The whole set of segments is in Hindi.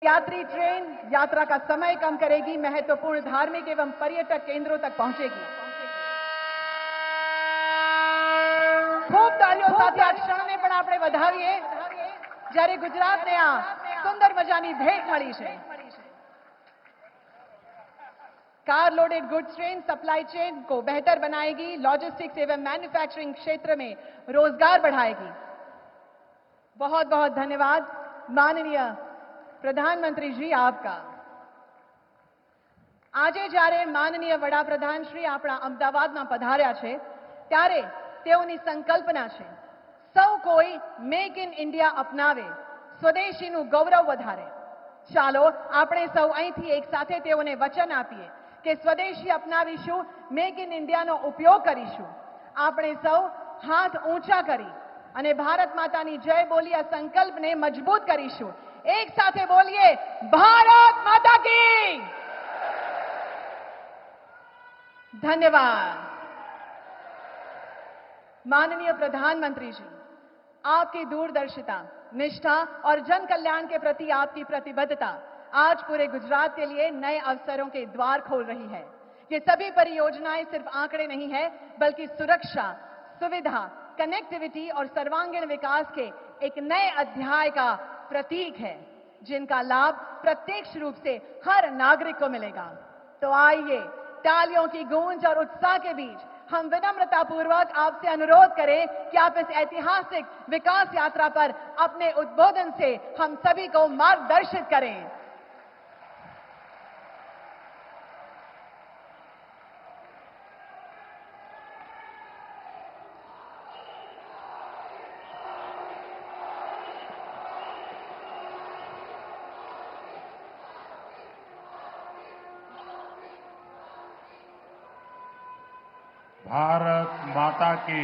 यात्री ट्रेन यात्रा का समय कम करेगी, महत्वपूर्ण धार्मिक एवं पर्यटक केंद्रों तक पहुंचेगी। खूब तालियों સાથે આ ક્ષણને પણ આપણે વધાવીએ જ્યારે ગુજરાતને આ સુંદર મજાની ભેટ મળી છે। Car loaded goods train supply chain को बेहतर बनाएगी, लॉजिस्टिक्स एवं मैन्युफैक्चरिंग क्षेत्र में रोजगार बढ़ाएगी। बहुत बहुत धन्यवाद माननीय प्रधानमंत्री जी आपका। આજે જ્યારે માનનીય વડાપ્રધાન શ્રી આપણા અમદાવાદમાં પધાર્યા છે ત્યારે તેઓની સંકલ્પના છે સૌ કોઈ મેક ઇન ઇન્ડિયા અપનાવે, સ્વદેશીનું ગૌરવ વધારે। ચાલો આપણે સૌ અહીંથી એક સાથે તેઓને વચન આપીએ કે સ્વદેશી અપનાવીશું, મેક ઇન ઇન્ડિયાનો ઉપયોગ કરીશું। આપણે સૌ હાથ ઊંચા કરી અને ભારત માતાની જય બોલી આ સંકલ્પને મજબૂત કરીશું। एक साथे बोलिए भारत माता की। धन्यवाद माननीय प्रधानमंत्री जी, आपकी दूरदर्शिता, निष्ठा और जन कल्याण के प्रति आपकी प्रतिबद्धता आज पूरे गुजरात के लिए नए अवसरों के द्वार खोल रही है। ये सभी परियोजनाएं सिर्फ आंकड़े नहीं है बल्कि सुरक्षा, सुविधा, कनेक्टिविटी और सर्वांगीण विकास के एक नए अध्याय का प्रतीक है जिनका लाभ प्रत्यक्ष रूप से हर नागरिक को मिलेगा। तो आइए तालियों की गूंज और उत्साह के बीच हम विनम्रता पूर्वक आपसे अनुरोध करें कि आप इस ऐतिहासिक विकास यात्रा पर अपने उद्बोधन से हम सभी को मार्गदर्शित करें। भारत माता की,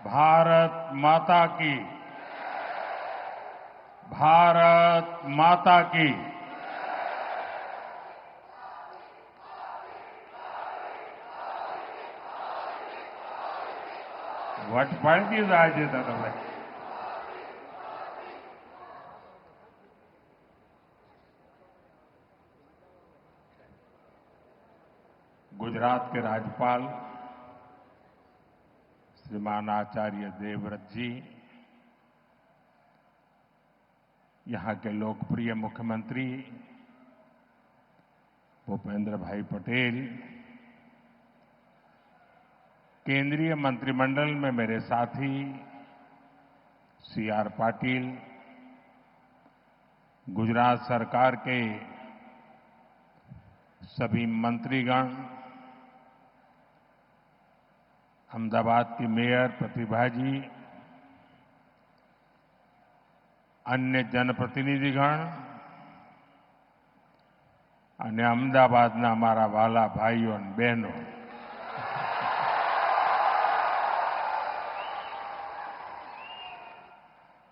भारत माता की, भारत माता की। वट पड़ती જાય છે તમે। गुजरात के राज्यपाल श्रीमान आचार्य देवव्रत जी, यहां के लोकप्रिय मुख्यमंत्री भूपेंद्र भाई पटेल, केंद्रीय मंत्रिमंडल में मेरे साथी सीआर पाटिल, गुजरात सरकार के सभी मंत्रीगण, अहमदाबाद की मेयर प्रतिभा जी, अन्य जनप्रतिनिधिगण અને અમદાવાદના મારા વાલા ભાઈઓ અને બહેનો,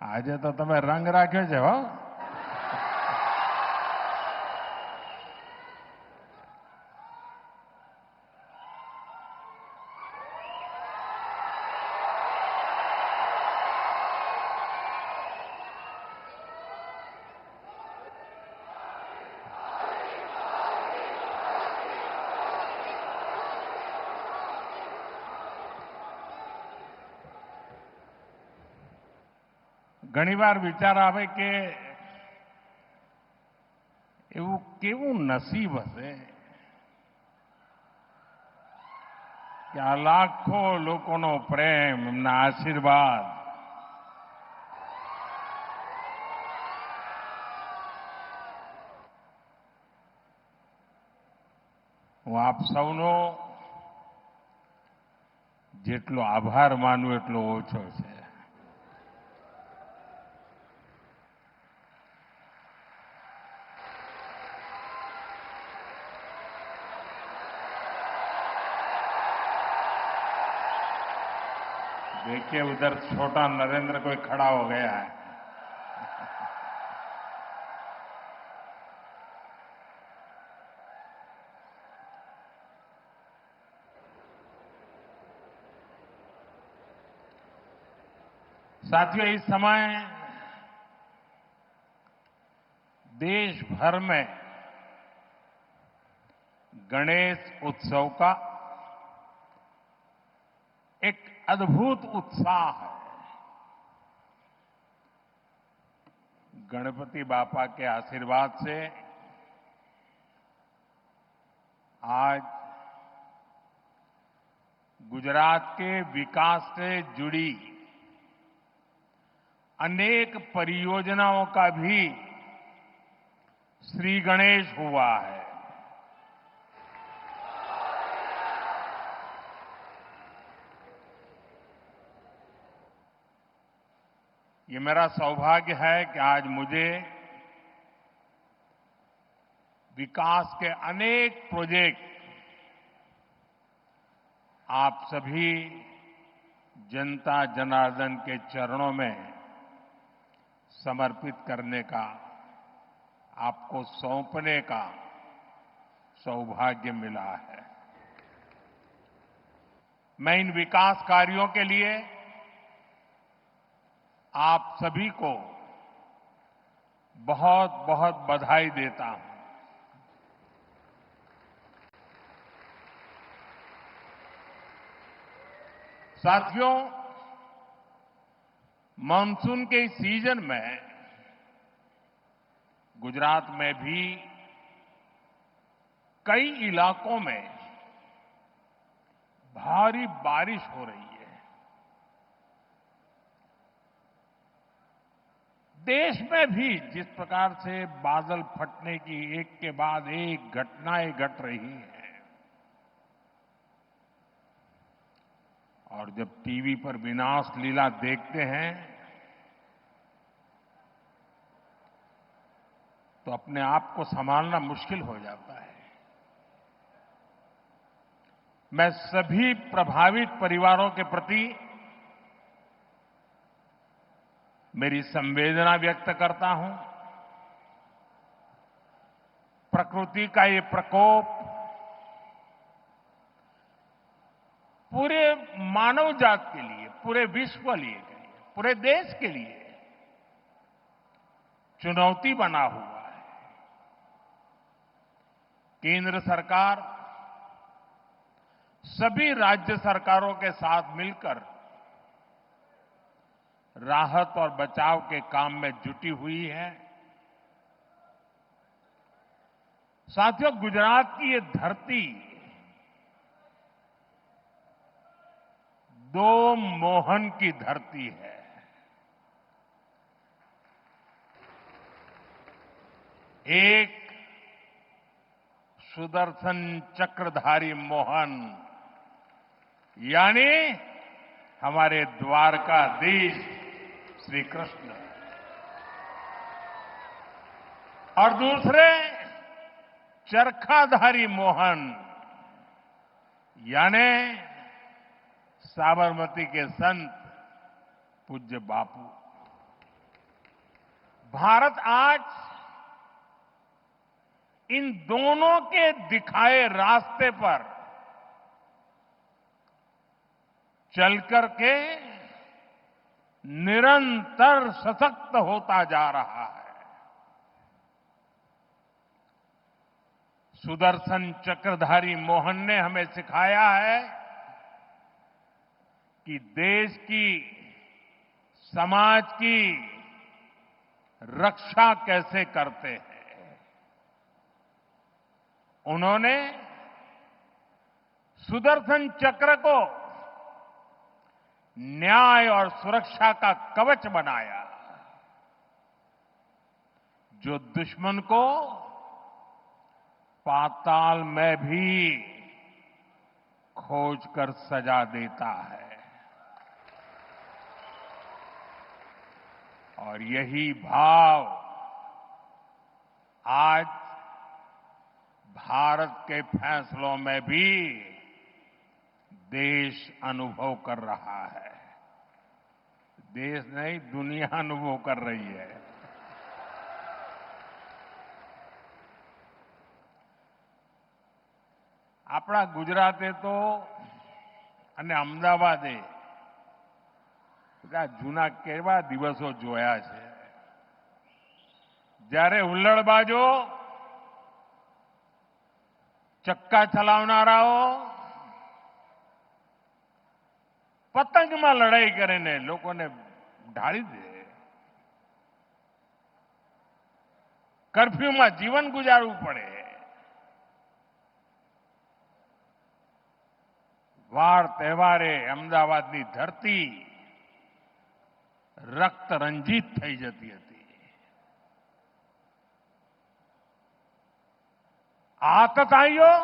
આજે તો તમે રંગ રાખ્યો છે હો। ઘણીવાર વિચાર આવે કે એવું કેવું નસીબ હશે કે આ લાખો લોકોનો પ્રેમ, એમના આશીર્વાદ હું આપ સૌનો જેટલો આભાર માનું એટલો ઓછો છે। देखिए उधर छोटा नरेंद्र कोई खड़ा हो गया है। साथियों, इस समय देश भर में गणेश उत्सव का एक अद्भुत उत्साह है। गणपति बापा के आशीर्वाद से आज गुजरात के विकास से जुड़ी अनेक परियोजनाओं का भी श्री गणेश हुआ है। ये मेरा सौभाग्य है कि आज मुझे विकास के अनेक प्रोजेक्ट आप सभी जनता जनार्दन के चरणों में समर्पित करने का, आपको सौंपने का सौभाग्य मिला है। मैं इन विकास कार्यों के लिए आप सभी को बहुत बहुत बधाई देता हूं। साथियों, मानसून के इस सीजन में गुजरात में भी कई इलाकों में भारी बारिश हो रही है। देश में भी जिस प्रकार से बादल फटने की एक के बाद एक घटनाएं घट रही हैं, और जब टीवी पर विनाश लीला देखते हैं तो अपने आप को संभालना मुश्किल हो जाता है। मैं सभी प्रभावित परिवारों के प्रति मेरी संवेदना व्यक्त करता हूं। प्रकृति का ये प्रकोप पूरे मानव जात के लिए, पूरे विश्व के लिए, पूरे देश के लिए चुनौती बना हुआ है। केंद्र सरकार सभी राज्य सरकारों के साथ मिलकर राहत और बचाव के काम में जुटी हुई है। साथियों, गुजरात की ये धरती दो मोहन की धरती है। एक सुदर्शन चक्रधारी मोहन यानी हमारे द्वारकाधीश श्री कृष्ण, और दूसरे चरखाधारी मोहन यानी साबरमती के संत पूज्य बापू। भारत आज इन दोनों के दिखाए रास्ते पर चलकर के निरंतर सशक्त होता जा रहा है। सुदर्शन चक्रधारी मोहन ने हमें सिखाया है कि देश की, समाज की रक्षा कैसे करते हैं। उन्होंने सुदर्शन चक्र को न्याय और सुरक्षा का कवच बनाया, जो दुश्मन को पाताल में भी खोज कर सजा देता है। और यही भाव आज भारत के फैसलों में भी देश अनुभव कर रहा है। देश नहीं, दुनिया अनुभव कर रही है। આપણા ગુજરાતે તો અને અમદાવાદે બધા જૂના કેવા દિવસો જોયા છે, જ્યારે હુલ્લડબાજો, ચક્કા ચલાવનારાઓ પતંગમાં લડાઈ કરીને લોકોને ઢાળી દે, કર્ફ્યુમાં જીવન ગુજારવું પડે, વાર તહેવારે અમદાવાદની ધરતી રક્ત રંજીત થઈ જતી હતી. आतताइयों,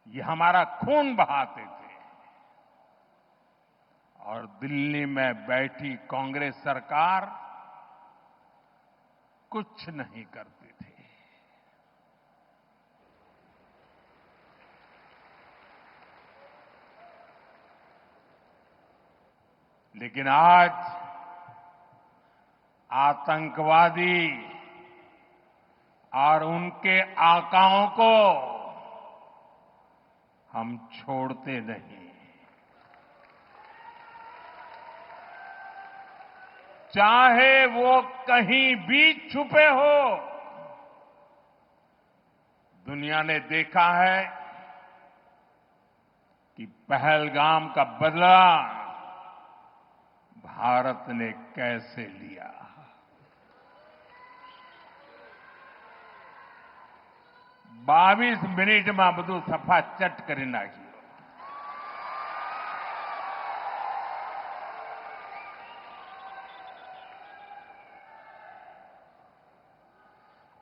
ये हमारा खून बहाते थे और दिल्ली में बैठी कांग्रेस सरकार कुछ नहीं करती थी. लेकिन आज आतंकवादी और उनके आकाओं को हम छोड़ते नहीं. चाहे वो कहीं भी छुपे हो. दुनिया ने देखा है कि पहलगाम का बदला भारत ने कैसे लिया. 22 મિનિટમાં બધું સફા ચટ કરી નાખ્યું.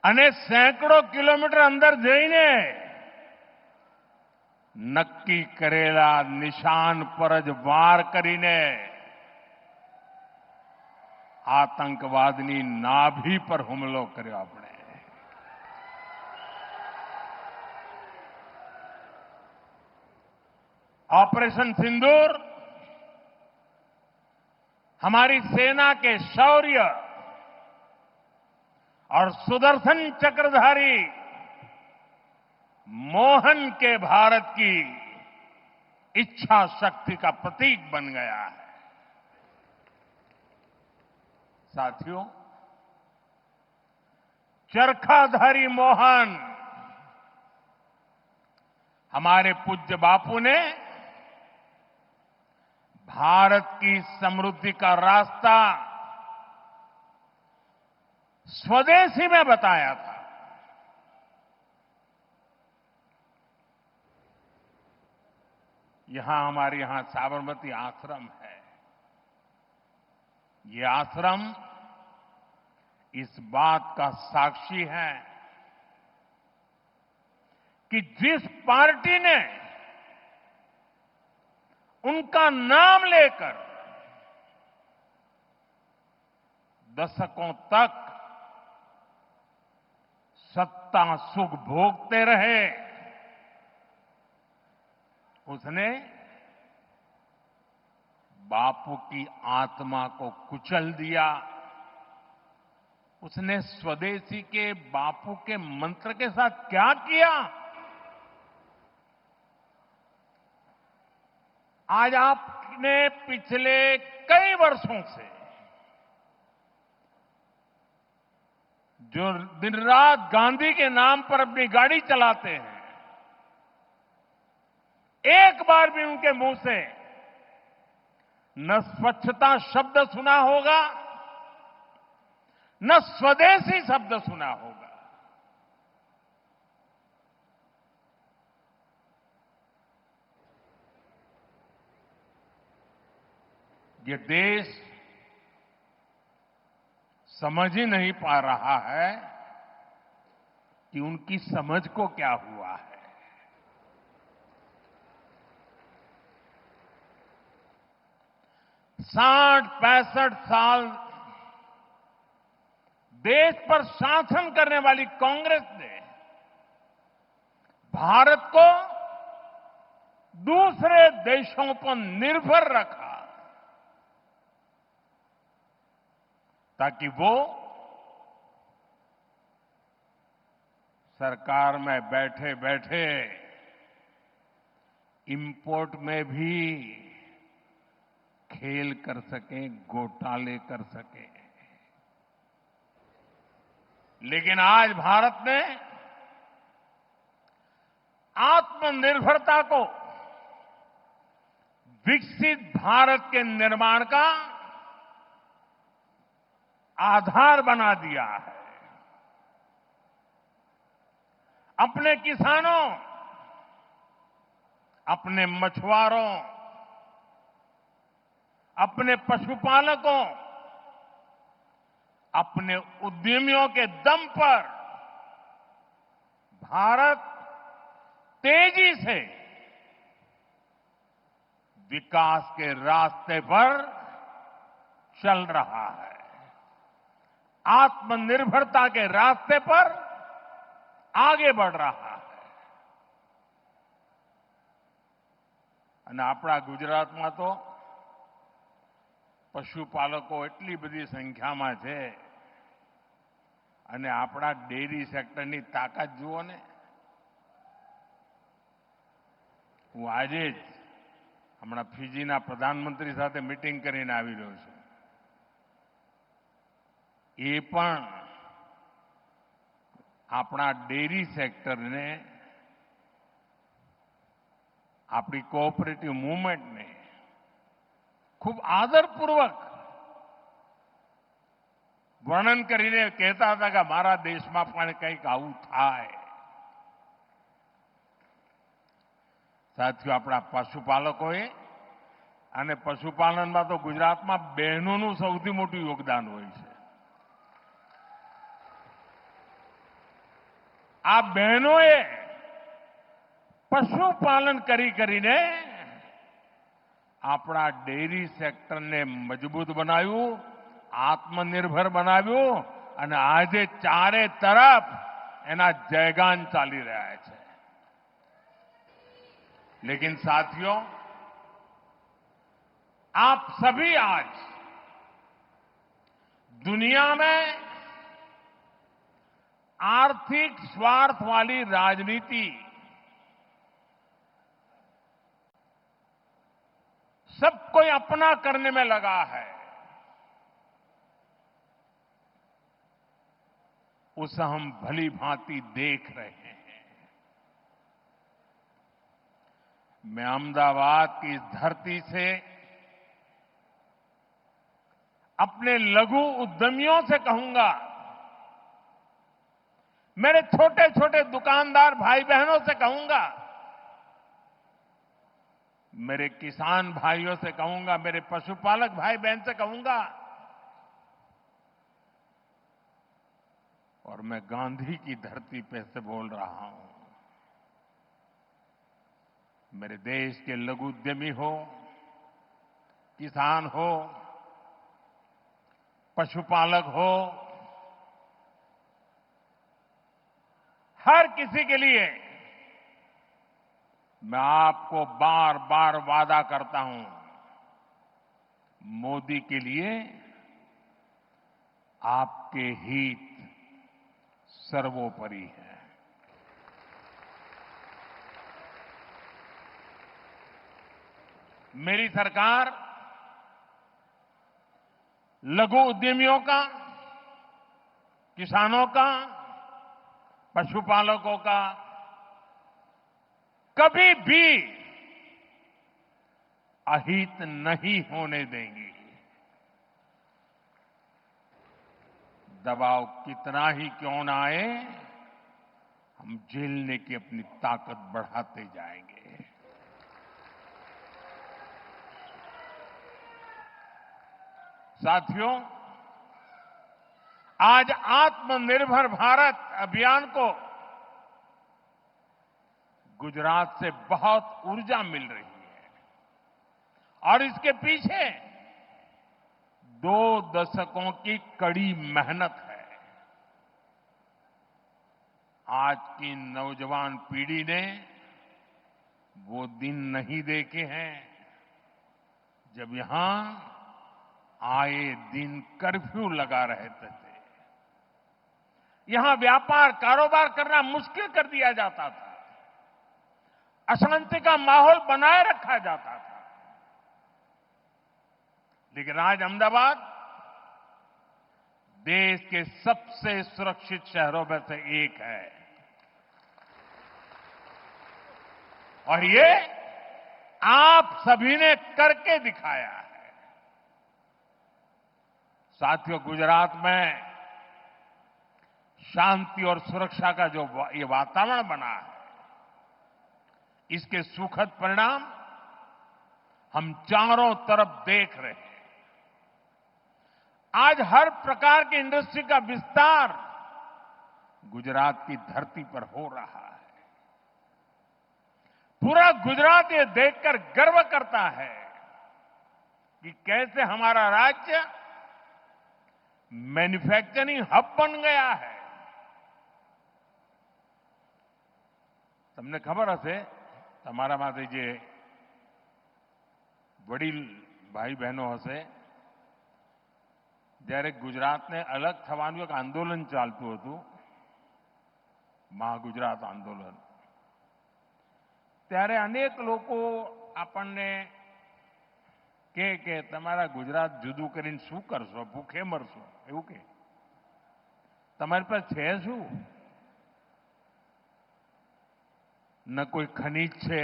અને સેંકડો કિલોમીટર અંદર જઈને નક્કી કરેલા નિશાન પર જ વાર કરીને આતંકવાદની નાભી પર હુમલો કર્યો. આપણે ऑपरेशन सिंदूर हमारी सेना के शौर्य और सुदर्शन चक्रधारी मोहन के भारत की इच्छा शक्ति का प्रतीक बन गया है. साथियों, चरखाधारी मोहन हमारे पूज्य बापू ने भारत की समृद्धि का रास्ता स्वदेशी में बताया था. हमारे यहां साबरमती आश्रम है. ये आश्रम इस बात का साक्षी है कि जिस पार्टी ने उनका नाम लेकर दशकों तक सत्ता सुख भोगते रहे, उसने बापू की आत्मा को कुचल दिया. उसने स्वदेशी के बापू के मंत्र के साथ क्या किया? आज आपने पिछले कई वर्षों से जो दिन रात गांधी के नाम पर अपनी गाड़ी चलाते हैं, एक बार भी उनके मुंह से न स्वच्छता शब्द सुना होगा, न स्वदेशी शब्द सुना होगा. ये देश समझ ही नहीं पा रहा है कि उनकी समझ को क्या हुआ है. साठ 65 साल देश पर शासन करने वाली कांग्रेस ने भारत को दूसरे देशों पर निर्भर रखा ताकि वो सरकार में बैठे बैठे इंपोर्ट में भी खेल कर सकें, घोटाले कर सकें। लेकिन आज भारत ने आत्मनिर्भरता को विकसित भारत के निर्माण का आधार बना दिया है। अपने किसानों, अपने मछुआरों, अपने पशुपालकों, अपने उद्यमियों के दम पर भारत तेजी से विकास के रास्ते पर चल रहा है। आत्मनिर्भरता के रास्ते पर आगे बढ़ रहा है। અને આપણા ગુજરાતમાં તો પશુપાલકો એટલી બધી સંખ્યામાં છે અને આપણા ડેરી સેક્ટરની તાકાત જુઓ ને। હું આજે જ હમણાં ફિજીના પ્રધાનમંત્રી સાથે મીટિંગ કરીને આવી રહ્યો છું। એ પણ આપણા ડેરી સેક્ટરને, આપણી કોઓપરેટિવ મૂવમેન્ટને ખૂબ આદરપૂર્વક વર્ણન કરીને કહેતા હતા કે મારા દેશમાં પણ કંઈક આવું થાય। સાથીઓ, આપણા પશુપાલકોએ અને પશુપાલનમાં તો ગુજરાતમાં બહેનોનું સૌથી મોટું યોગદાન હોય છે। આ બહેનોએ પશુપાલન કરીને આપણા ડેરી સેક્ટરને મજબૂત બનાવ્યું, આત્મનિર્ભર બનાવ્યું અને આજે ચારે તરફ એના જયગાન ચાલી રહ્યા છે। लेकिन साथियों, आप सभी आज दुनिया में आर्थिक स्वार्थ वाली राजनीति सब कोई अपना करने में लगा है। उसे हम भली भांति देख रहे हैं। मैं अहमदाबाद की इस धरती से अपने लघु उद्यमियों से कहूंगा, मेरे छोटे छोटे दुकानदार भाई बहनों से कहूंगा, मेरे किसान भाइयों से कहूंगा, मेरे पशुपालक भाई बहन से कहूंगा, और मैं गांधी की धरती पे से बोल रहा हूं, मेरे देश के लघु उद्यमी हो, किसान हो, पशुपालक हो, हर किसी के लिए मैं आपको बार बार वादा करता हूं, मोदी के लिए आपके हित सर्वोपरि है। मेरी सरकार लघु उद्यमियों का, किसानों का, पशुपालकों का कभी भी अहित नहीं होने देंगी। दबाव कितना ही क्यों ना आए, हम झेलने की अपनी ताकत बढ़ाते जाएंगे। साथियों, आज आत्मनिर्भर भारत अभियान को गुजरात से बहुत ऊर्जा मिल रही है और इसके पीछे 2 दशकों की कड़ी मेहनत है। आज की नौजवान पीढ़ी ने वो दिन नहीं देखे हैं जब यहां आए दिन कर्फ्यू लगा रहते थे। यहां व्यापार कारोबार करना मुश्किल कर दिया जाता था, अशांति का माहौल बनाए रखा जाता था। लेकिन आज अहमदाबाद देश के सबसे सुरक्षित शहरों में से एक है। और ये आप सभी ने करके दिखाया है। साथियों, गुजरात में शांति और सुरक्षा का जो ये वातावरण बना है, इसके सुखद परिणाम हम चारों तरफ देख रहे हैं। आज हर प्रकार की इंडस्ट्री का विस्तार गुजरात की धरती पर हो रहा है। पूरा गुजरात ये देखकर गर्व करता है कि कैसे हमारा राज्य मैन्युफैक्चरिंग हब बन गया है। તમને ખબર હશે, તમારામાંથી જે વડીલ ભાઈ બહેનો હશે, જ્યારે ગુજરાતને અલગ થવાનું એક આંદોલન ચાલતું હતું, મહાગુજરાત આંદોલન, ત્યારે અનેક લોકો આપણને કહે કે તમારા ગુજરાત જુદું કરીને શું કરશો, ભૂખે મરશો, એવું કહે। તમારી પાસે છે શું? न कोई खनिज છે,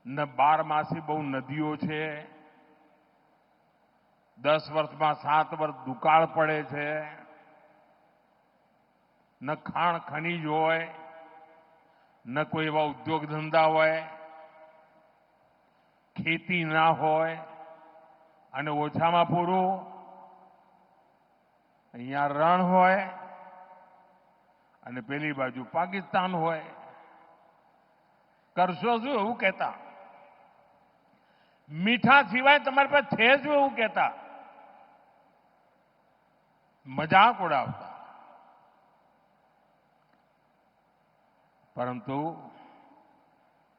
न બારમાસી બહુ નદીઓ છે, 10 વર્ષમાં 7 વર્ષ દુકાળ પડે છે, ન ખાણ ખનીજ હોય, ન કોઈ એવા ઉદ્યોગ ધંધા હોય, ખેતી ના હોય, અને ઓછામાં પૂરું અહીંયા રણ હોય અને પેલી બાજુ પાકિસ્તાન હોય। કરશો શું એવું કહેતા। મીઠા સિવાય તમારી પાસે છે શું એવું કહેતા। મજાક ઉડાવતા। પરંતુ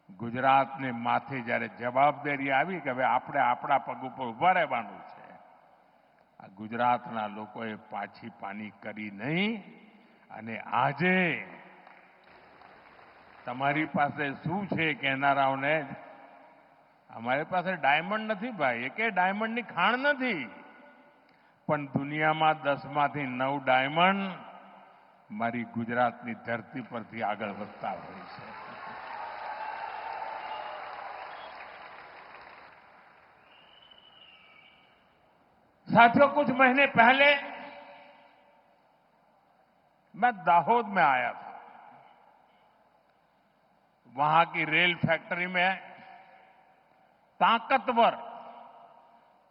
ગુજરાતને માથે જ્યારે જવાબદારી આવી કે હવે આપણે આપણા પગ ઉપર ઉભા રહેવાનું છે, આ ગુજરાતના લોકોએ પાછી પાની કરી નહીં। અને આજે તમારી પાસે શું છે કહેનારાઓને, અમારી પાસે ડાયમંડ નથી ભાઈ, એકે ડાયમંડની ખાણ નથી, પણ દુનિયામાં 10માંથી 9 ડાયમંડ મારી ગુજરાતની ધરતી પરથી આગળ વધતા હોય છે। साथियों, कुछ महीने पहले मैं दाहोद में आया था। वहां की रेल फैक्ट्री में ताकतवर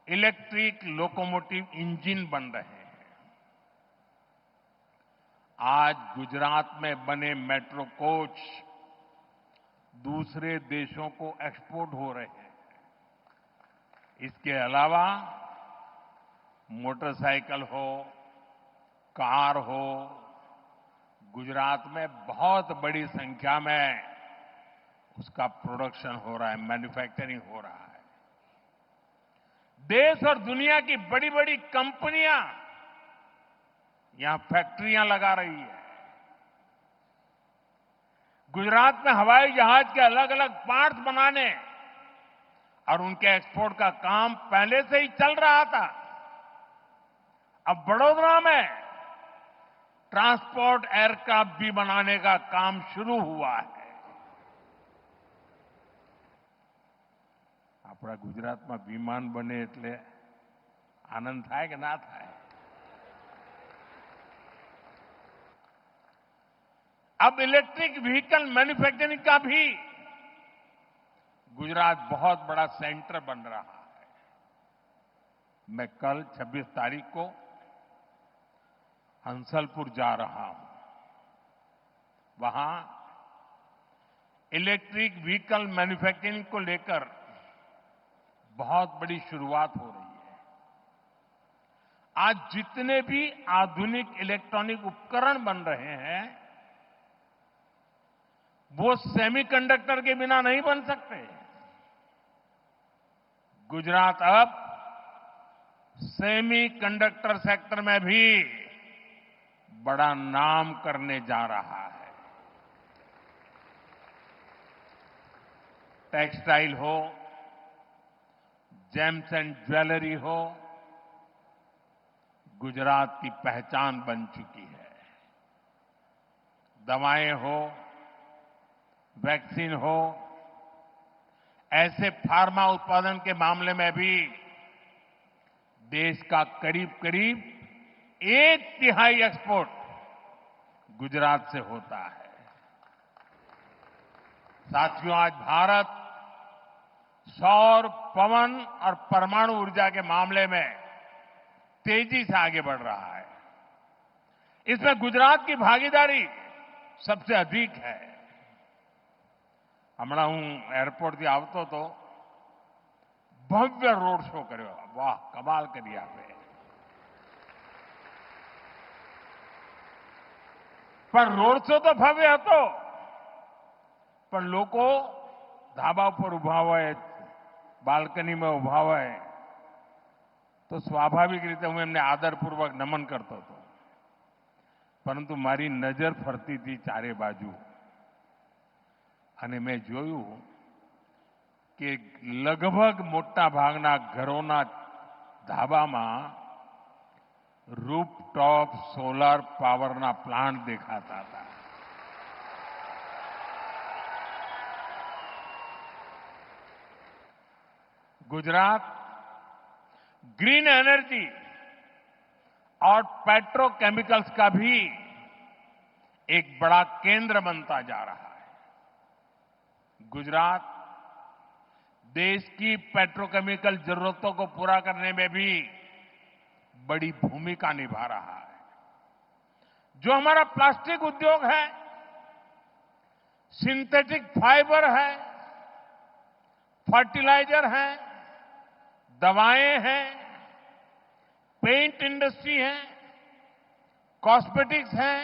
इलेक्ट्रिक लोकोमोटिव इंजन बन रहे हैं। आज गुजरात में बने मेट्रो कोच दूसरे देशों को एक्सपोर्ट हो रहे हैं। इसके अलावा मोटरसाइकिल हो, कार हो, गुजरात में बहुत बड़ी संख्या में उसका प्रोडक्शन हो रहा है, मैन्युफैक्चरिंग हो रहा है। देश और दुनिया की बड़ी बड़ी कंपनियां यहां फैक्ट्रियां लगा रही है। गुजरात में हवाई जहाज के अलग अलग पार्ट्स बनाने और उनके एक्सपोर्ट का काम पहले से ही चल रहा था। अब बड़ौदा में ट्रांसपोर्ट एयरक्राफ्ट भी बनाने का काम शुरू हुआ है। આપણા ગુજરાતમાં વિમાન બને એટલે આનંદ થાય કે ના થાય। अब इलेक्ट्रिक व्हीकल मैन्युफैक्चरिंग का भी गुजरात बहुत बड़ा सेंटर बन रहा है। मैं कल 26 तारीख को हंसलपुर जा रहा हूं। वहां इलेक्ट्रिक व्हीकल मैन्युफैक्चरिंग को लेकर बहुत बड़ी शुरुआत हो रही है। आज जितने भी आधुनिक इलेक्ट्रॉनिक उपकरण बन रहे हैं वो सेमीकंडक्टर के बिना नहीं बन सकते। गुजरात अब सेमीकंडक्टर सेक्टर में भी बड़ा नाम करने जा रहा है। टेक्सटाइल हो, जेम्स एंड ज्वेलरी हो, गुजरात की पहचान बन चुकी है। दवाएं हो, वैक्सीन हो, ऐसे फार्मा उत्पादन के मामले में भी देश का करीब करीब 1/3 एक्सपोर्ट गुजरात से होता है। साथियों, आज भारत सौर, पवन और परमाणु ऊर्जा के मामले में तेजी से आगे बढ़ रहा है। इसमें गुजरात की भागीदारी सबसे अधिक है। હમણાં હું એરપોર્ટથી આવતો હતો, ભવ્ય રોડ શો કર્યો. વાહ, કમાલ કરી આપે. પણ રોડ શો તો ભવ્ય હતો, પણ લોકો ધાબા ઉપર ઉભા હોય, બાલ્કનીમાં ઉભા હોય, તો સ્વાભાવિક રીતે હું એમને આદરપૂર્વક નમન કરતો હતો. પરંતુ મારી નજર ફરતી હતી ચારે બાજુ, અને મેં જોયું કે લગભગ મોટા ભાગના ઘરોના ધાબામાં રૂફટોપ સોલાર પાવરના પ્લાન્ટ દેખાતા હતા. गुजरात ग्रीन एनर्जी और पेट्रोकेमिकल्स का भी एक बड़ा केंद्र बनता जा रहा है. गुजरात देश की पेट्रोकेमिकल जरूरतों को पूरा करने में भी बड़ी भूमिका निभा रहा है. जो हमारा प्लास्टिक उद्योग है, सिंथेटिक फाइबर है, फर्टिलाइजर है, दवाएं हैं, पेंट इंडस्ट्री है, कॉस्मेटिक्स है,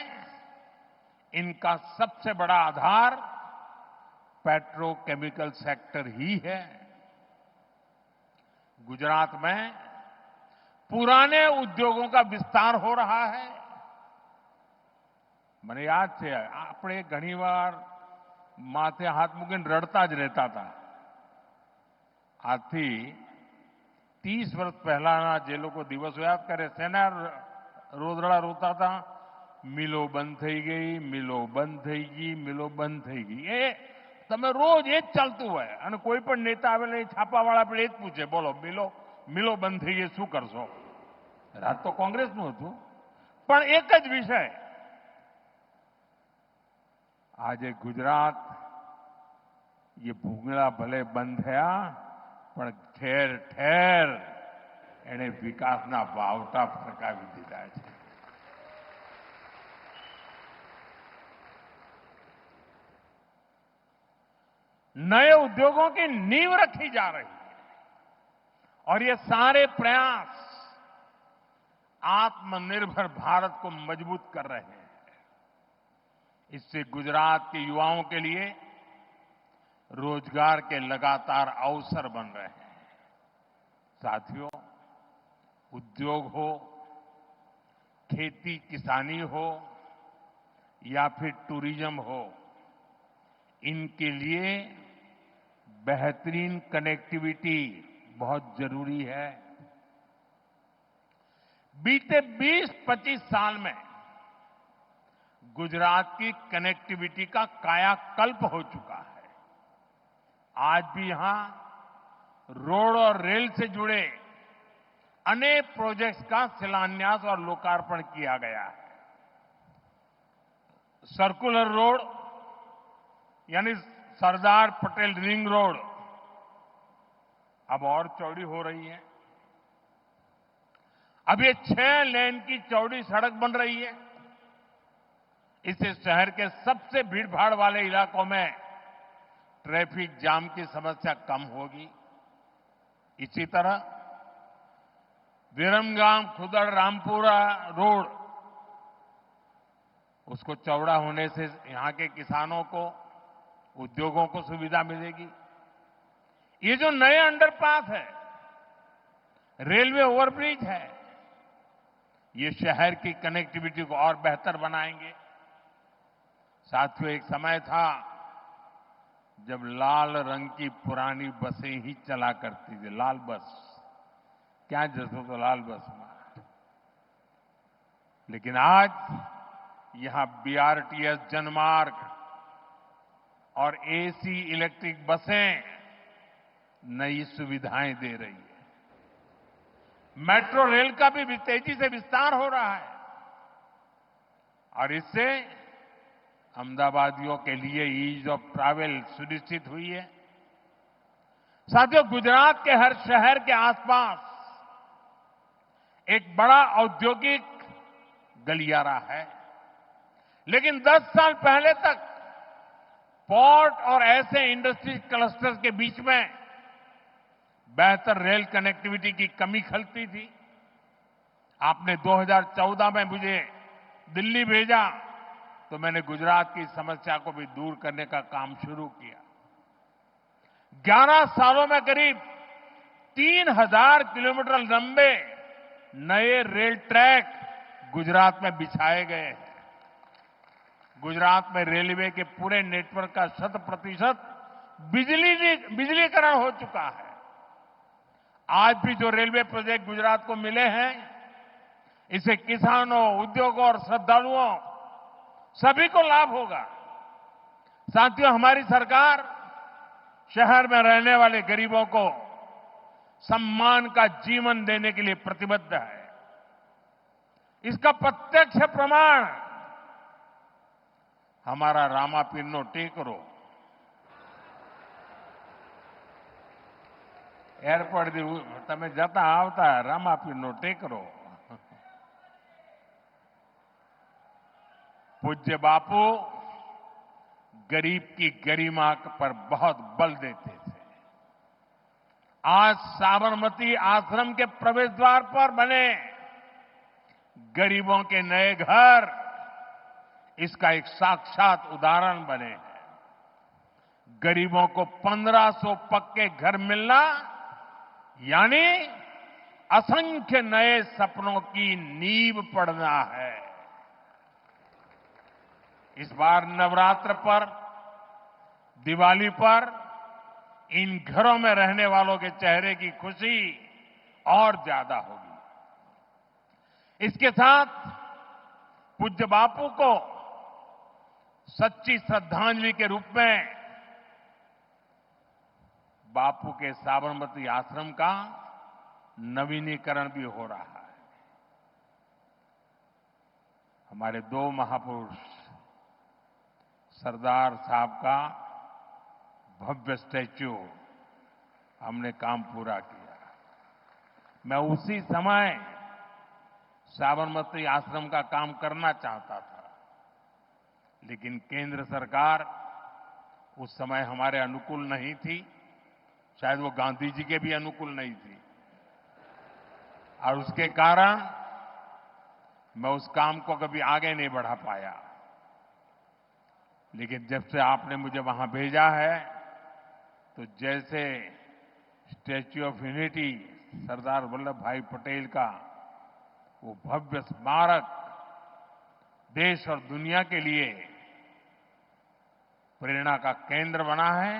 इनका सबसे बड़ा आधार पेट्रोकेमिकल सेक्टर ही है. गुजरात में पुराने उद्योगों का विस्तार हो रहा है. મને યાદ છે, આપણે ઘણીવાર માથે હાથ મૂકીને રડતા જ રહેતા હતા. આજથી 30 વર્ષ પહેલાના જે લોકો દિવસો યાદ કરે, શેના રોદડા રોતા હતા? મિલો બંધ થઈ ગઈ, મિલો બંધ થઈ ગઈ, મિલો બંધ થઈ ગઈ. એ તમે રોજ એ જ ચાલતું હોય, અને કોઈ પણ નેતા આવેલા છાપાવાળા આપણે એ જ પૂછે, બોલો મિલો બંધ થઈ ગઈ, શું કરશો? રાત તો કોંગ્રેસનું હતું, પણ એક જ વિષય. આજે ગુજરાત ये भूंगळा भले બંધ થયા, પણ ઠેર ઠેર એને વિકાસના વાવટા ફરકાવી દીધા છે. नए उद्योगों की नींव रखी जा रही है, और ये सारे प्रयास आत्मनिर्भर भारत को मजबूत कर रहे हैं. इससे गुजरात के युवाओं के लिए रोजगार के लगातार अवसर बन रहे हैं. साथियों, उद्योग हो, खेती किसानी हो या फिर टूरिज्म हो, इनके लिए बेहतरीन कनेक्टिविटी बहुत जरूरी है. बीते 20-25 साल में गुजरात की कनेक्टिविटी का कायाकल्प हो चुका है. आज भी यहां रोड और रेल से जुड़े अनेक प्रोजेक्ट्स का शिलान्यास और लोकार्पण किया गया है. सर्कुलर रोड यानी सरदार पटेल रिंग रोड अब और चौड़ी हो रही है. अब ये 6 लेन की चौड़ी सड़क बन रही है. इससे शहर के सबसे भीड़भाड़ वाले इलाकों में ट्रैफिक जाम की समस्या कम होगी. इसी तरह विरमगाम खुदड़ रामपुरा रोड, उसको चौड़ा होने से यहां के किसानों को, उद्योगों को सुविधा मिलेगी. ये जो नए अंडरपास है, रेलवे ओवरब्रिज है, ये शहर की कनेक्टिविटी को और बेहतर बनाएंगे. साथियों, एक समय था जब लाल रंग की पुरानी बसें ही चला करती थी, लाल बस, क्या जैसो तो लाल बस में। लेकिन आज यहां बीआरटीएस जनमार्ग और एसी इलेक्ट्रिक बसें नई सुविधाएं दे रही है। मेट्रो रेल का भी तेजी से विस्तार हो रहा है और इससे अहमदाबादियों के लिए ईज ऑफ ट्रैवल सुनिश्चित हुई है। साथियों, गुजरात के हर शहर के आसपास एक बड़ा औद्योगिक गलियारा है, लेकिन 10 साल पहले तक पोर्ट और ऐसे इंडस्ट्री क्लस्टर्स के बीच में बेहतर रेल कनेक्टिविटी की कमी खलती थी। आपने 2014 में मुझे दिल्ली भेजा तो मैंने गुजरात की समस्या को भी दूर करने का काम शुरू किया। 11 सालों में करीब 3000 किलोमीटर लंबे नए रेल ट्रैक गुजरात में बिछाए गए हैं। गुजरात में रेलवे के पूरे नेटवर्क का 100% बिजलीकरण हो चुका है। आज भी जो रेलवे प्रोजेक्ट गुजरात को मिले हैं, इससे किसानों, उद्योगों और श्रद्धालुओं सभी को लाभ होगा। साथियों, हमारी सरकार शहर में रहने वाले गरीबों को सम्मान का जीवन देने के लिए प्रतिबद्ध है। इसका प्रत्यक्ष प्रमाण हमारा रामापीरनो टेकरो एयरपोर्ट તમે જતા આવતા રામાપીરનો ટેકરો। पूज्य बापू गरीब की गरिमा पर बहुत बल देते थे। आज साबरमती आश्रम के प्रवेश द्वार पर बने गरीबों के नए घर इसका एक साक्षात उदाहरण बने हैं। गरीबों को 1500 पक्के घर मिलना यानी असंख्य नए सपनों की नींव पड़ना है। इस बार नवरात्र पर, दिवाली पर इन घरों में रहने वालों के चेहरे की खुशी और ज्यादा होगी। इसके साथ पूज्य बापू को सच्ची श्रद्धांजलि के रूप में बापू के साबरमती आश्रम का नवीनीकरण भी हो रहा है। हमारे 2 महापुरुष सरदार साहब का भव्य स्टैच्यू हमने काम पूरा किया। मैं उसी समय साबरमती आश्रम का काम करना चाहता था, लेकिन केंद्र सरकार उस समय हमारे अनुकूल नहीं थी। शायद वो गांधी जी के भी अनुकूल नहीं थी और उसके कारण मैं उस काम को कभी आगे नहीं बढ़ा पाया। लेकिन जब से आपने मुझे वहां भेजा है, तो जैसे statue of unity Sardar Vallabh भाई पटेल का वो भव्य स्मारक देश और दुनिया के लिए प्रेरणा का केंद्र बना है,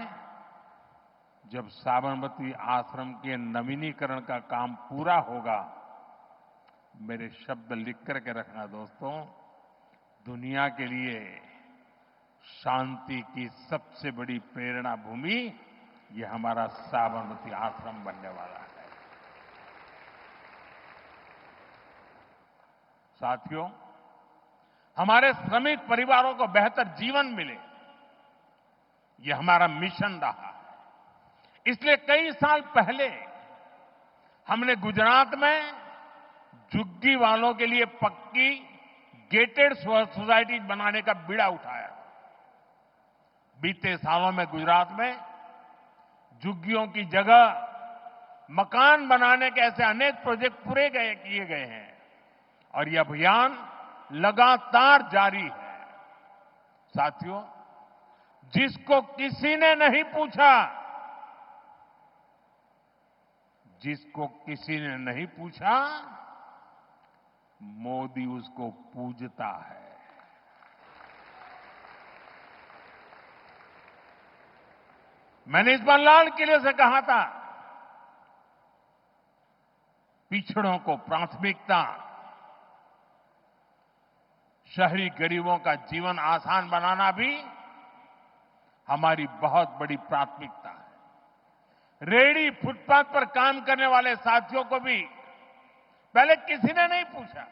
जब साबरमती आश्रम के नवीनीकरण का काम पूरा होगा, मेरे शब्द लिख करके रखना दोस्तों, दुनिया के लिए शांति की सबसे बड़ी प्रेरणा भूमि ये हमारा साबरमती आश्रम बनने वाला है। साथियों, हमारे श्रमिक परिवारों को बेहतर जीवन मिले, ये हमारा मिशन रहा है। इसलिए कई साल पहले हमने गुजरात में झुग्गी वालों के लिए पक्की गेटेड सोसाइटी बनाने का बीड़ा उठाया। बीते सालों में गुजरात में झुग्गियों की जगह मकान बनाने के ऐसे अनेक प्रोजेक्ट किए गए हैं और यह अभियान लगातार जारी है। साथियों, जिसको किसी ने नहीं पूछा, मोदी उसको पूजता है। मैंने इस बार लाल किले से कहा था, पिछड़ों को प्राथमिकता, शहरी गरीबों का जीवन आसान बनाना भी हमारी बहुत बड़ी प्राथमिकता है। रेहड़ी फुटपाथ पर काम करने वाले साथियों को भी पहले किसी ने नहीं पूछा।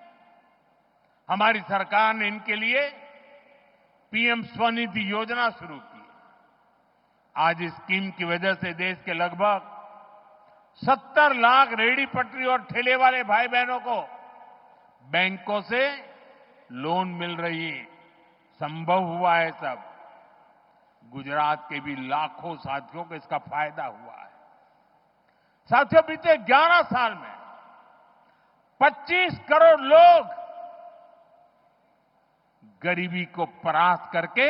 हमारी सरकार ने इनके लिए पीएम स्वनिधि योजना शुरू की। आज इस स्कीम की वजह से देश के लगभग 70 लाख रेहड़ी पटरी और ठेले वाले भाई बहनों को बैंकों से लोन मिल रही है। संभव हुआ है सब। गुजरात के भी लाखों साथियों को इसका फायदा हुआ है। साथियों, बीते 11 साल में 25 करोड़ लोग गरीबी को परास्त करके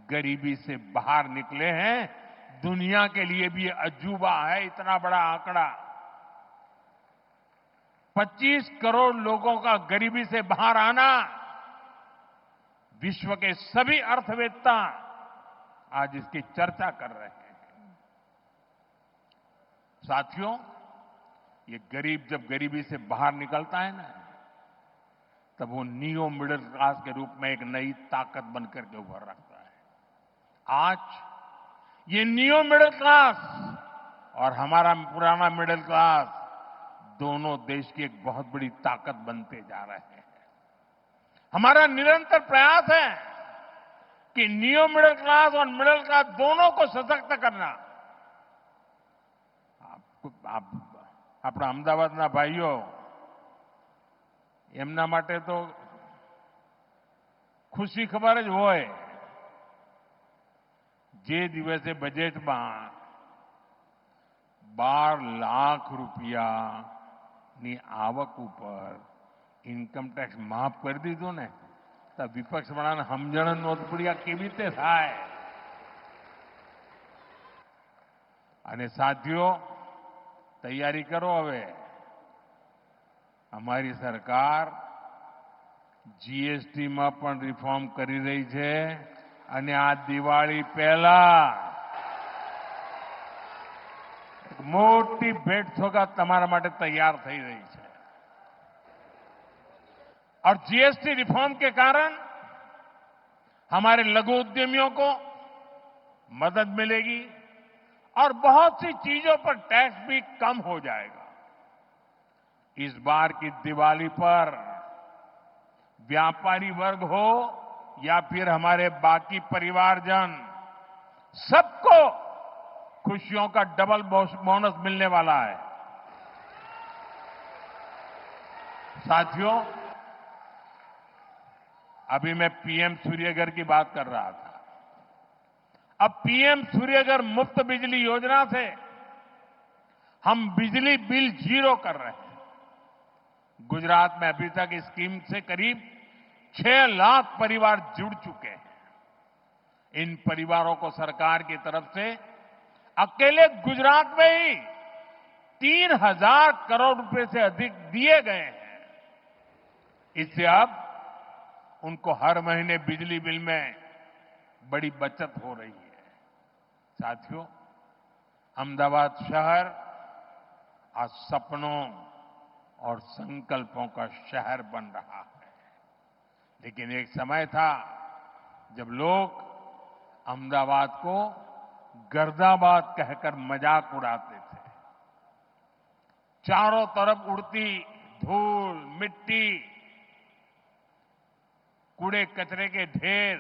गरीबी से बाहर निकले हैं। दुनिया के लिए भी अजूबा है इतना बड़ा आंकड़ा। 25 करोड़ लोगों का गरीबी से बाहर आना, विश्व के सभी अर्थवेत्ता आज इसकी चर्चा कर रहे हैं। साथियों, ये गरीब जब गरीबी से बाहर निकलता है ना, तब वो नियो मिडिल क्लास के रूप में एक नई ताकत बनकर के उभर रखता है। आज ये नियो मिडिल क्लास और हमारा पुराना मिडिल क्लास दोनों देश की एक बहुत बड़ी ताकत बनते जा रहे हैं। हमारा निरंतर प्रयास है कि नियो मिडिल क्लास और मिडिल क्लास दोनों को सशक्त करना। આપણા અમદાવાદના ભાઈઓ, એમના માટે તો ખુશી ખબર જ હોય જે દિવસે બજેટમાં 12 લાખ રૂપિયાની આવક ઉપર ઇન્કમ ટેક્સ માફ કરી દીધું ને, તો વિપક્ષવાળાને સમજણ નહોતી પડી આ કેવી રીતે થાય। અને સાથીઓ, તૈયારી કરો હવે। અમારી સરકાર જીએસટીમાં પણ રિફોર્મ કરી રહી છે અને આ દિવાળી પહેલા મોટી ભેટ સોગાત તમારા માટે તૈયાર થઈ રહી છે। और जीएसटी रिफॉर्म के कारण हमारे लघु उद्यमियों को मदद मिलेगी और बहुत सी चीजों पर टैक्स भी कम हो जाएगा। इस बार की दिवाली पर व्यापारी वर्ग हो या फिर हमारे बाकी परिवारजन, सबको खुशियों का डबल बोनस मिलने वाला है। साथियों, अभी मैं पीएम सूर्यघर की बात कर रहा था। अब पीएम सूर्यघर मुफ्त बिजली योजना से हम बिजली बिल जीरो कर रहे हैं। गुजरात में अभी तक इस स्कीम से करीब 6 लाख परिवार जुड़ चुके हैं। इन परिवारों को सरकार की तरफ से अकेले गुजरात में ही 3,000 करोड़ रुपए से अधिक दिए गए हैं। इससे अब उनको हर महीने बिजली बिल में बड़ी बचत हो रही है। साथियों, अहमदाबाद शहर आज सपनों और संकल्पों का शहर बन रहा है। लेकिन एक समय था जब लोग अहमदाबाद को गर्दाबाद कहकर मजाक उड़ाते थे। चारों तरफ उड़ती धूल, मिट्टी, कूड़े कचरे के ढेर,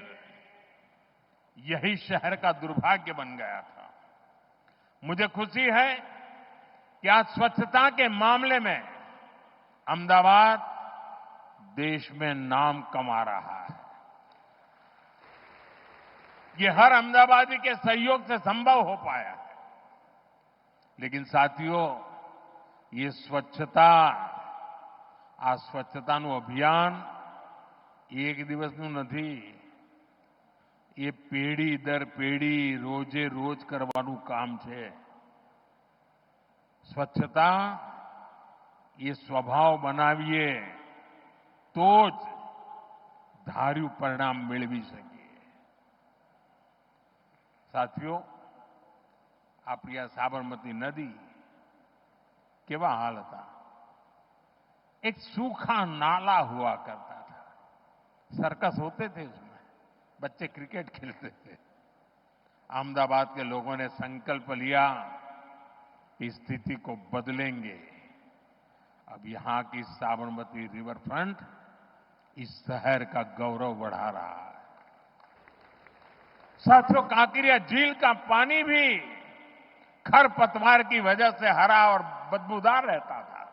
यही शहर का दुर्भाग्य बन गया था। मुझे खुशी है कि आज स्वच्छता के मामले में अहमदाबाद देश में नाम कमा रहा है। ये हर अहमदाबादी के सहयोग से संभव हो पाया है। लेकिन साथियों, ये स्वच्छता, આ સ્વચ્છતાનું અભિયાન એક દિવસનું નથી। એ પેઢી દર પેઢી રોજે રોજ કરવાનું કામ છે। સ્વચ્છતા એ સ્વભાવ બનાવીએ તો જ ધાર્યું પરિણામ મેળવી શકીએ। साथियों, આપણી આ સાબરમતી નદી કેવા हाल था। एक सूखा नाला हुआ करता था, सर्कस होते थे उसमें, बच्चे क्रिकेट खेलते थे। अहमदाबाद के लोगों ने संकल्प लिया कि स्थिति को बदलेंगे। अब यहां की साबरमती रिवर फ्रंट इस शहर का गौरव बढ़ा रहा है। साथियों, कांकरिया झील का पानी भी खरपतवार की वजह से हरा और बदबूदार रहता था।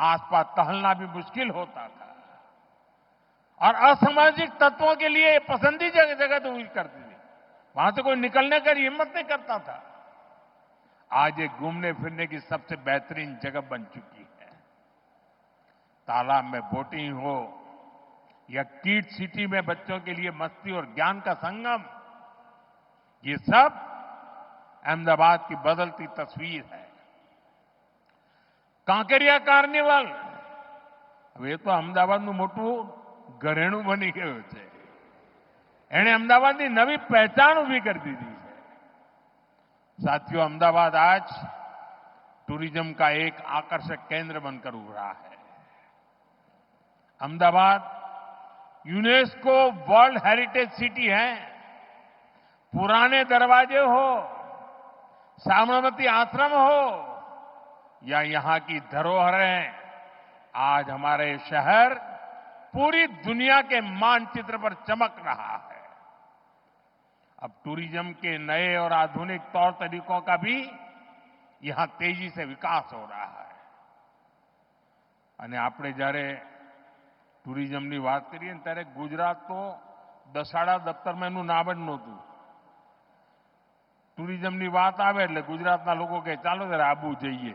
आसपास टहलना भी मुश्किल होता था और असामाजिक तत्वों के लिए पसंदीदा जगह तो हुई करती थी। वहां से कोई निकलने की हिम्मत नहीं करता था। आज ये घूमने फिरने की सबसे बेहतरीन जगह बन चुकी है। तालाब में बोटिंग हो या किड सिटी में बच्चों के लिए मस्ती और ज्ञान का संगम, ये सब अहमदाबाद की बदलती तस्वीर है। કાંકરિયા કાર્નિવલ હવે તો અમદાવાદનું મોટું ઘરેણું બની ગયું છે। એણે અમદાવાદની નવી પહેચાન ઊભી કરી દીધી છે। साथियों, अहमदाबाद आज टूरिज्म का एक आकर्षक केंद्र बनकर उभरा है। Ahmedabad UNESCO world heritage city है। पुराने दरवाजे हो, साबरमती आश्रम हो या यहां की धरोहरें, आज हमारे शहर पूरी दुनिया के मानचित्र पर चमक रहा है। अब टूरिज्म के नए और आधुनिक तौर तरीकों का भी यहां तेजी से विकास हो रहा है। અને આપણે જ્યારે ટુરિઝમની વાત કરીએ ને ત્યારે ગુજરાત તો દસાડા દફતરમાં એનું નામ જ નહોતું। ટુરિઝમની વાત આવે એટલે ગુજરાતના લોકો કહે ચાલો જરા આબુ જઈએ,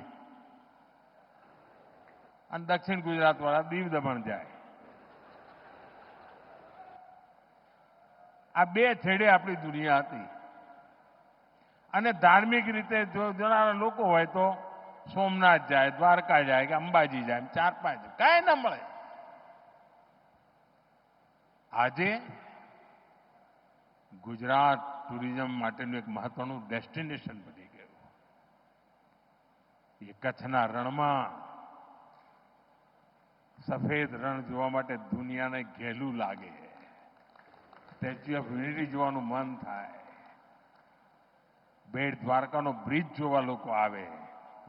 અને દક્ષિણ ગુજરાતવાળા દીવ દમણ જાય। આ બે છેડે આપણી દુનિયા હતી। અને ધાર્મિક રીતે જો જણારા લોકો હોય તો સોમનાથ જાય, દ્વારકા જાય કે અંબાજી જાય, 4-5 કાંઈ ન મળે। આજે ગુજરાત ટુરિઝમ માટેનું એક મહત્વનું ડેસ્ટિનેશન બની ગયું। એ કચ્છના રણમાં સફેદ રણ જોવા માટે દુનિયાને ઘેલું લાગે। સ્ટેચ્યુ ઓફ યુનિટી જોવાનું મન થાય। બેટ દ્વારકાનો બ્રિજ જોવા લોકો આવે,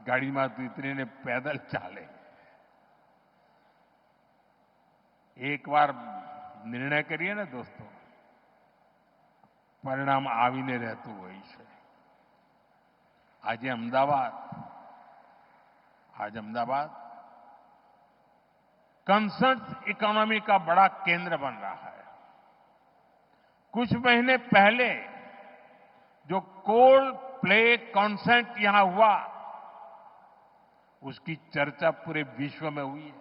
ગાડીમાં ઉતરીને પેદલ ચાલે। એકવાર નિર્ણય કરીએ ને દોસ્તો, પરિણામ આવીને રહેતું હોય છે। आज अहमदाबाद कंसर्ट इकोनॉमी का बड़ा केंद्र बन रहा है। कुछ महीने पहले जो कोल्ड प्ले कॉन्सर्ट यहां हुआ, उसकी चर्चा पूरे विश्व में हुई है।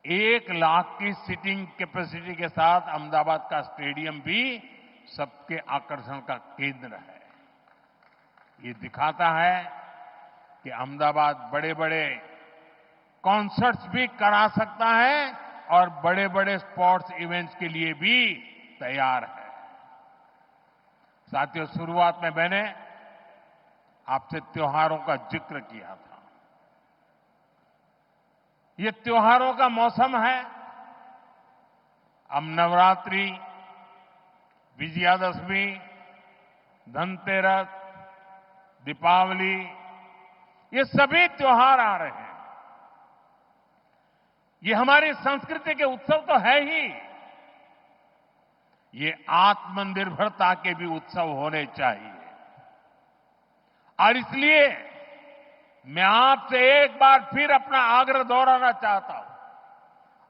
1 लाख की सीटिंग कैपेसिटी के साथ अहमदाबाद का स्टेडियम भी सबके आकर्षण का केंद्र है। ये दिखाता है कि अहमदाबाद बड़े बड़े कॉन्सर्ट्स भी करा सकता है और बड़े बड़े स्पोर्ट्स इवेंट्स के लिए भी तैयार है। साथियों, शुरुआत में मैंने आपसे त्योहारों का जिक्र किया था। ये त्योहारों का मौसम है। अब नवरात्रि, विजयादशमी, धनतेरस, दीपावली, ये सभी त्योहार आ रहे हैं। ये हमारी संस्कृति के उत्सव तो है ही, ये आत्मनिर्भरता के भी उत्सव होने चाहिए। और इसलिए मैं आपसे एक बार फिर अपना आग्रह दोहराना चाहता हूं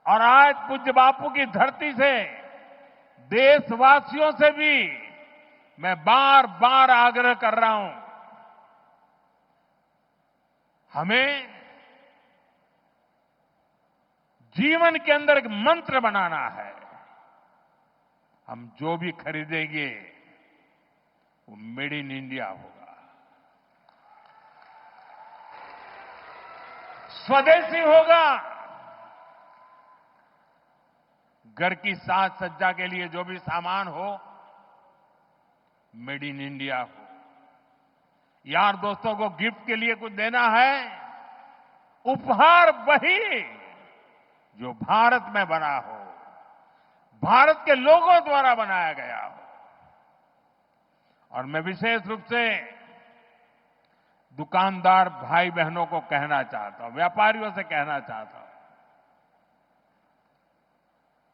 और आज पूज्य बापू की धरती से देशवासियों से भी मैं बार बार आग्रह कर रहा हूं, हमें जीवन के अंदर एक मंत्र बनाना है। हम जो भी खरीदेंगे वो मेड इन इंडिया होगा, स्वदेशी होगा। घर की साज सज्जा के लिए जो भी सामान हो, मेड इन इंडिया हो। यार दोस्तों को गिफ्ट के लिए कुछ देना है, उपहार वही जो भारत में बना हो, भारत के लोगों द्वारा बनाया गया हो। और मैं विशेष रूप से दुकानदार भाई बहनों को कहना चाहता हूं, व्यापारियों से कहना चाहता हूं,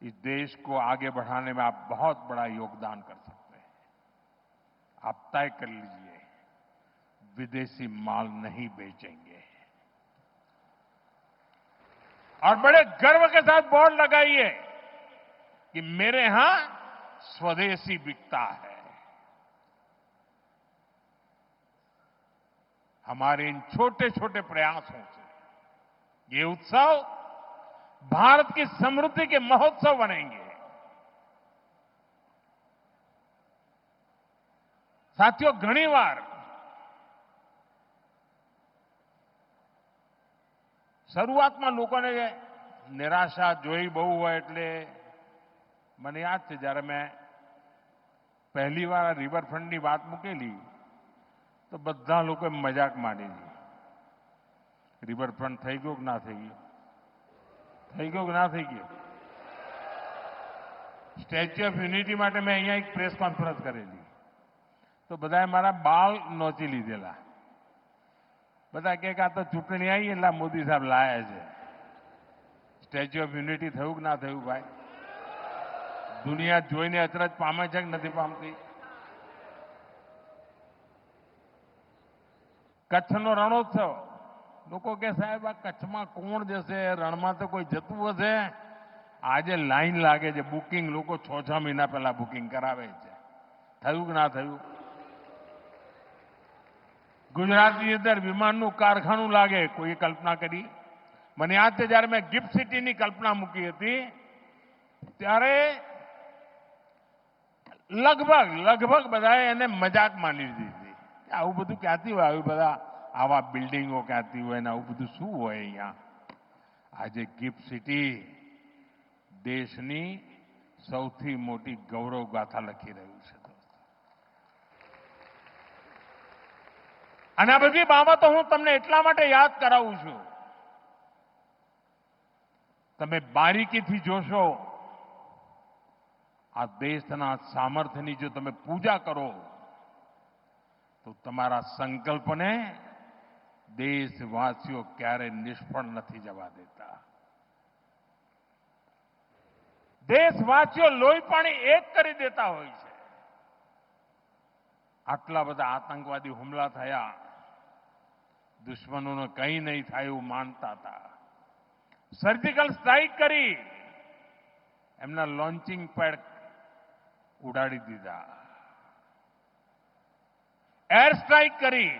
इस देश को आगे बढ़ाने में आप बहुत बड़ा योगदान कर सकते हैं। आप तय कर लीजिए, विदेशी माल नहीं बेचेंगे और बड़े गर्व के साथ बोर्ड लगाइए कि मेरे यहां स्वदेशी बिकता है। हमारे इन छोटे छोटे प्रयासों से ये उत्सव भारत की समृद्धि के महोत्सव बनेंगे। साथियों, घनी बार શરૂઆતમાં લોકોને નિરાશા જોઈ બહુ હોય એટલે મને યાદ છે જ્યારે મેં પહેલી વાર રિવરફ્રન્ટની વાત મૂકેલી તો બધા લોકોએ મજાક માંડેલી, રિવરફ્રન્ટ થઈ ગયો કે ના થઈ ગયો, થઈ ગયો કે ના થઈ ગયો। સ્ટેચ્યુ ઓફ યુનિટી માટે મેં અહીંયા એક પ્રેસ કોન્ફરન્સ કરેલી તો બધાએ મારા બાલ નોચી લીધેલા। બધા કે આ તો ચૂંટણી આવી એટલે મોદી સાહેબ લાયા છે। સ્ટેચ્યુ ઓફ યુનિટી થયું કે ના થયું ભાઈ? દુનિયા જોઈને અચરજ પામે છે કે નથી પામતી? કચ્છનો રણોત્સવ, લોકો કે સાહેબ આ કચ્છમાં કોણ જશે, રણમાં તો કોઈ જતું હશે? આજે લાઈન લાગે છે, બુકિંગ લોકો 6-6 મહિના પહેલા બુકિંગ કરાવે છે। થયું કે ના થયું? ગુજરાતની અંદર વિમાનનું કારખાનું લાગે, કોઈએ કલ્પના કરી? મને યાદ છે જ્યારે મેં ગિફ્ટ સિટીની કલ્પના મૂકી હતી ત્યારે લગભગ બધાએ એને મજાક માની લીધી હતી। આવું બધું ક્યાંથી હોય, આવી બધા આવા બિલ્ડિંગો ક્યાંથી હોય ને આવું બધું શું હોય અહીંયા? આજે ગિફ્ટ સિટી દેશની સૌથી મોટી ગૌરવ ગાથા લખી રહ્યું છે। અને આ બધી બાબતો હું તમને એટલા માટે યાદ કરાવું છું, તમે બારીકીથી જોશો આ દેશના સામર્થ્યની જો તમે પૂજા કરો તો તમારા સંકલ્પને દેશવાસીઓ ક્યારે નિષ્ફળ નથી જવા દેતા। દેશવાસીઓ લોહી પાણી એક કરી દેતા હોય છે। આટલા બધા આતંકવાદી હુમલા થયા, દુશ્મનોને કંઈ નહીં થાય એવું માનતા હતા, સર્જિકલ સ્ટ્રાઇક કરી એમના લોન્ચિંગ પેડ ઉડાડી દીધા, એર સ્ટ્રાઇક કરી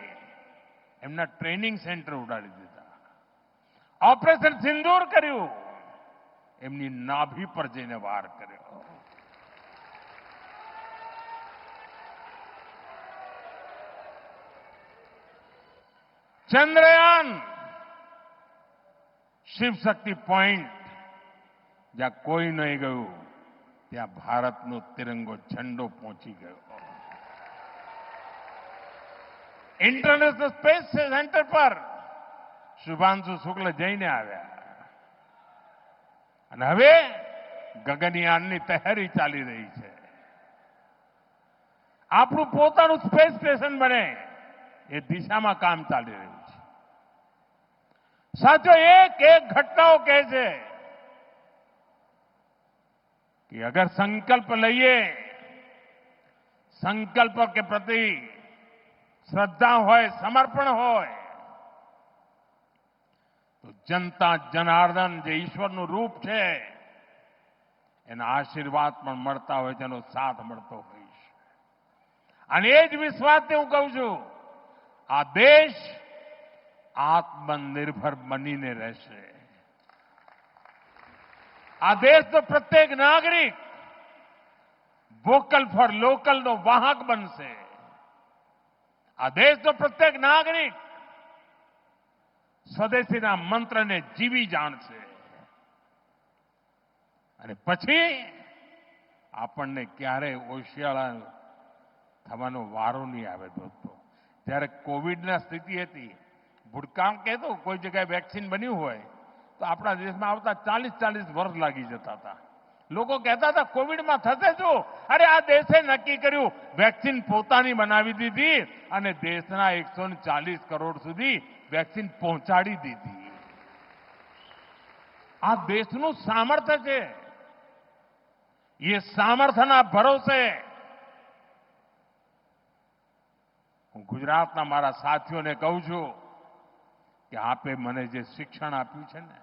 એમના ટ્રેનિંગ સેન્ટર ઉડાડી દીધા, ઓપરેશન સિંદૂર કર્યું, એમની નાભી પર જઈને વાર કર્યો। चंद्रयान शिव शक्ति पॉइंट જ્યાં કોઈ નહીં ગયું ત્યાં ભારતનો તિરંગો ઝંડો પહોંચી ગયો। इंटरनेशनल स्पेस सेंटर पर શુભાંશુ શુક્લ જઈને આવ્યા અને હવે ગગનયાનની તૈયારી ચાલી રહી છે। આપણું પોતાનું સ્પેસ સ્ટેશન બને એ દિશામાં કામ ચાલી રહ્યું છે। साथियों, एक एक घटनाओं कैसे कि अगर संकल्प लइए, संकल्प के प्रति श्रद्धा होय, समर्पण होय तो जनता जनार्दन जो ईश्वरનું રૂપ છે એના આશીર્વાદ પણ મળતા હોય, તેનો સાથ મળતો હોય છે। અને એ જ વિશ્વાસથી હું કહું છું, આ દેશ આત્મનિર્ભર બનીને રહેશે। આ દેશનો પ્રત્યેક નાગરિક વોકલ ફોર લોકલનો વાહક બનશે। આ દેશનો પ્રત્યેક નાગરિક સ્વદેશીના મંત્રને જીવી જાણશે અને પછી આપણને ક્યારે ઓશિયાળા થવાનો વારો નહીં આવે। દોસ્તો, જ્યારે કોવિડની સ્થિતિ હતી, ભૂતકાળ કહેતો કોઈ જગ્યાએ વેક્સિન બન્યું હોય તો આપણા દેશમાં આવતા 40 વર્ષ લાગી જતા હતા. લોકો કહેતા હતા કોવિડમાં થશે શું? અરે આ દેશે નક્કી કર્યું, વેક્સિન પોતાની બનાવી દીધી અને દેશના 140 કરોડ સુધી વેક્સિન પહોંચાડી દીધી. આ દેશનું સામર્થ્ય છે. એ સામર્થ્યના ભરોસે હું ગુજરાતના મારા સાથીઓને કહું છું કે આપે મને જે શિક્ષણ આપ્યું છે ને,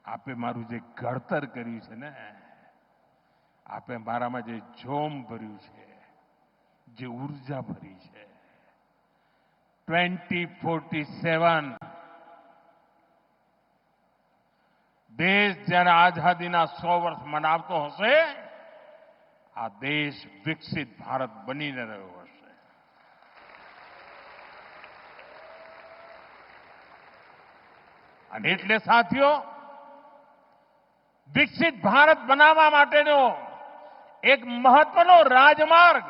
આપે મારું જે ઘડતર કર્યું છે ને, આપે મારામાં જે જોમ ભર્યું છે, જે ઉર્જા ભરી છે, 2047 દેશ જ્યારે આઝાદીના 100 વર્ષ મનાવતો હશે, આ દેશ વિકસિત ભારત બનીને રહ્યો હશે. અને એટલે સાથીઓ, વિકસિત ભારત બનાવવા માટેનો એક મહત્વનો રાજમાર્ગ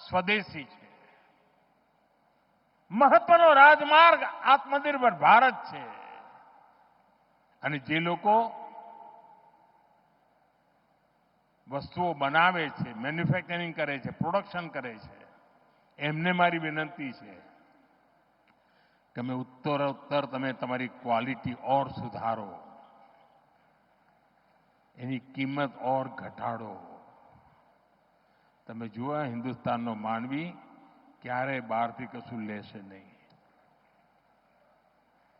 સ્વદેશી છે. મહત્વનો રાજમાર્ગ આત્મનિર્ભર ભારત છે. અને જે લોકો વસ્તુઓ બનાવે છે, મેન્યુફેક્ચરિંગ કરે છે, પ્રોડક્શન કરે છે, એમને મારી વિનંતી છે કે તમે ઉત્તરોત્તર તમે તમારી ક્વોલિટી ઓર સુધારો, એની કિંમત ઓર ઘટાડો. તમે જુઓ, હિન્દુસ્તાનનો માનવી ક્યારેય બહારથી કશું લેશે નહીં.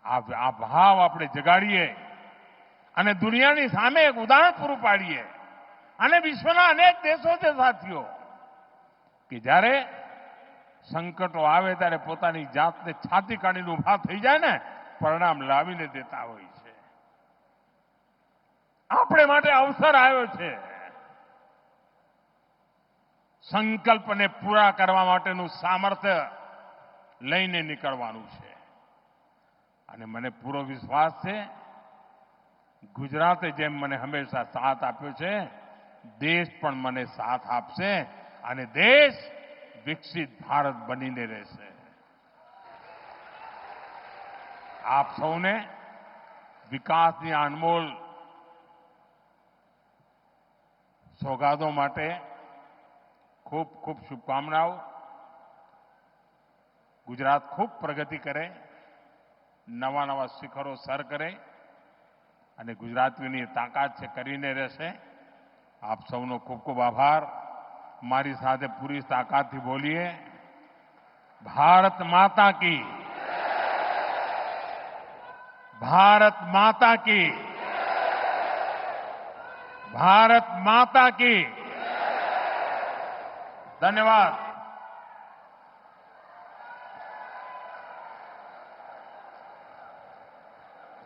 આ ભાવ આપણે જગાડીએ અને દુનિયાની સામે એક ઉદાહરણ પૂરું પાડીએ. અને વિશ્વના અનેક દેશો છે સાથીઓ કે જ્યારે સંકટો આવે ત્યારે પોતાની જાતને છાતી કાઢીને ઉભા થઈ જાય ને, પરિણામ લાવીને દેતા હોય છે. આપણે માટે અવસર આવ્યો છે. સંકલ્પને પૂરા કરવા માટેનું સામર્થ્ય લઈને નીકળવાનું છે. અને મને પૂરો વિશ્વાસ છે, ગુજરાતે જેમ મને હંમેશા સાથ આપ્યો છે, દેશ પણ મને સાથ આપશે અને દેશ વિકસિત ભારત બનીને રહેશે. આપ સૌને વિકાસની અનમોલ સોગાદો માટે ખૂબ ખૂબ શુભકામનાઓ. ગુજરાત ખૂબ પ્રગતિ કરે, નવા નવા શિખરો સર કરે અને ગુજરાતીઓની તાકાત છે કરીને રહેશે. આપ સૌનો ખૂબ ખૂબ આભાર. મારી સાથે પૂરી તાકાતથી બોલીએ, ભારત માતા કી, ભારત માતા કી, ભારત માતા કી. ધન્યવાદ.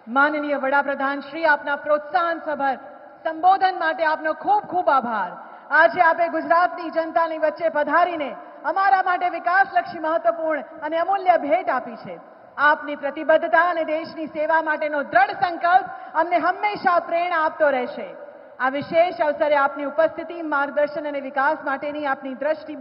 માનનીય વડાપ્રધાન શ્રી, આપના પ્રોત્સાહન સભર સંબોધન માટે આપનો ખૂબ ખૂબ આભાર. આજે આપે ગુજરાતની જનતાની વચ્ચે પધારીને અમારા માટે વિકાસલક્ષી, મહત્વપૂર્ણ અને અમૂલ્ય ભેટ આપી છે. આપની પ્રતિબદ્ધતા અને દેશની સેવા માટેનો દ્રઢ સંકલ્પ અમને હંમેશા પ્રેરણા આપતો રહેશે. આ વિશેષ અવસરે આપની ઉપસ્થિતિ, માર્ગદર્શન અને વિકાસ માટેની આપની દ્રષ્ટિ